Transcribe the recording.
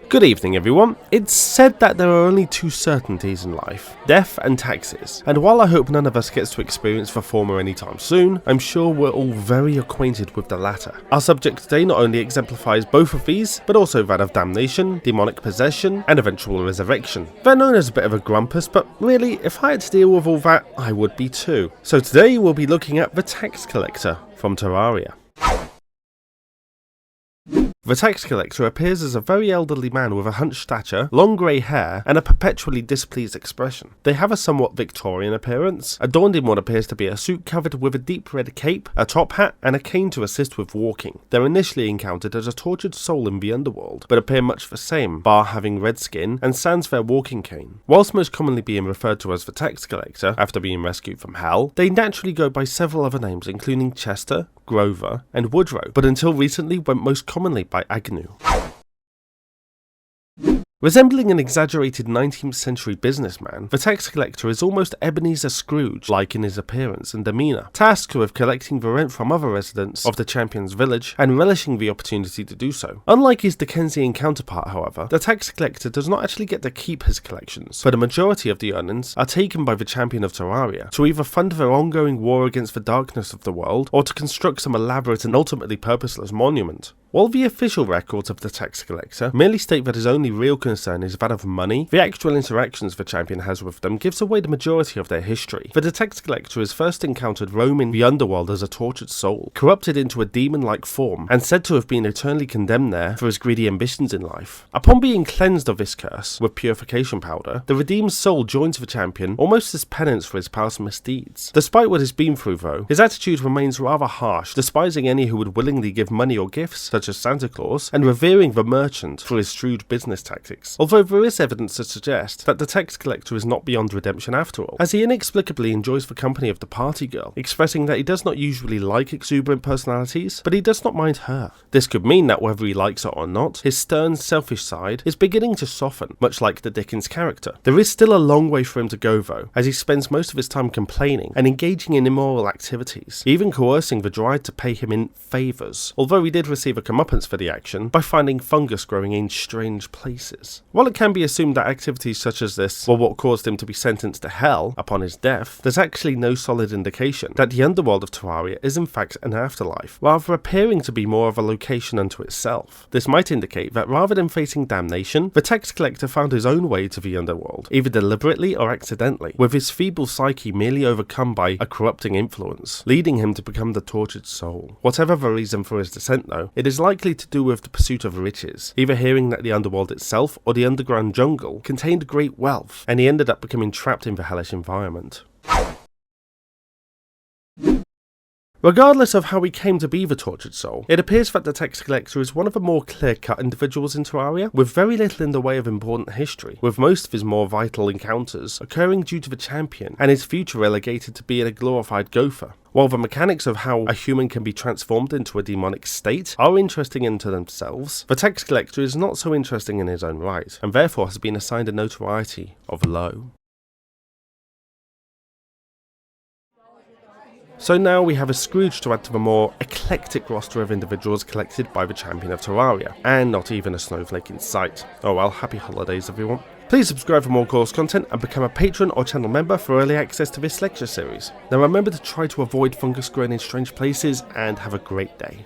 Good evening everyone. It's said that there are only two certainties in life, death and taxes, and while I hope none of us gets to experience the former anytime soon, I'm sure we're all very acquainted with the latter. Our subject today not only exemplifies both of these, but also that of damnation, demonic possession, and eventual resurrection. They're known as a bit of a grumpus, but really, if I had to deal with all that, I would be too. So today we'll be looking at the tax collector from Terraria. The tax collector appears as a very elderly man with a hunched stature, long grey hair, and a perpetually displeased expression. They have a somewhat Victorian appearance, adorned in what appears to be a suit covered with a deep red cape, a top hat, and a cane to assist with walking. They're initially encountered as a tortured soul in the underworld, but appear much the same, bar having red skin and sans their walking cane. Whilst most commonly being referred to as the tax collector after being rescued from hell, they naturally go by several other names including Chester, Grover, and Woodrow, but until recently went most commonly by Agnew. Resembling an exaggerated 19th century businessman, the tax collector is almost Ebenezer Scrooge-like in his appearance and demeanour, tasked with collecting the rent from other residents of the champion's village and relishing the opportunity to do so. Unlike his Dickensian counterpart, however, the tax collector does not actually get to keep his collections, but a majority of the earnings are taken by the champion of Terraria to either fund their ongoing war against the darkness of the world or to construct some elaborate and ultimately purposeless monument. While the official records of the tax collector merely state that his only real concern is that of money, the actual interactions the champion has with them gives away the majority of their history. The tax collector is first encountered roaming the underworld as a tortured soul, corrupted into a demon-like form, and said to have been eternally condemned there for his greedy ambitions in life. Upon being cleansed of this curse with purification powder, the redeemed soul joins the champion almost as penance for his past misdeeds. Despite what he's been through though, his attitude remains rather harsh, despising any who would willingly give money or gifts, such as Santa Claus, and revering the merchant for his shrewd business tactics. Although there is evidence to suggest that the tax collector is not beyond redemption after all, as he inexplicably enjoys the company of the party girl, expressing that he does not usually like exuberant personalities, but he does not mind her. This could mean that whether he likes her or not, his stern, selfish side is beginning to soften, much like the Dickens character. There is still a long way for him to go though, as he spends most of his time complaining and engaging in immoral activities, even coercing the Dryad to pay him in favours, although he did receive a comeuppance for the action by finding fungus growing in strange places. While it can be assumed that activities such as this were what caused him to be sentenced to hell upon his death, there's actually no solid indication that the underworld of Terraria is in fact an afterlife, rather appearing to be more of a location unto itself. This might indicate that rather than facing damnation, the tax collector found his own way to the underworld, either deliberately or accidentally, with his feeble psyche merely overcome by a corrupting influence, leading him to become the tortured soul. Whatever the reason for his descent though, it is likely to do with the pursuit of riches, either hearing that the underworld itself or the underground jungle contained great wealth, and he ended up becoming trapped in the hellish environment. Regardless of how he came to be the tortured soul, it appears that the tax collector is one of the more clear-cut individuals in Terraria, with very little in the way of important history, with most of his more vital encounters occurring due to the champion, and his future relegated to being a glorified gofor. While the mechanics of how a human can be transformed into a demonic state are interesting into themselves, the tax collector is not so interesting in his own right, and therefore has been assigned a notoriety of low. So now we have a Scrooge to add to the more eclectic roster of individuals collected by the champion of Terraria, and not even a snowflake in sight. Oh well, happy holidays everyone. Please subscribe for more course content and become a patron or channel member for early access to this lecture series. Now remember to try to avoid fungus growing in strange places, and have a great day.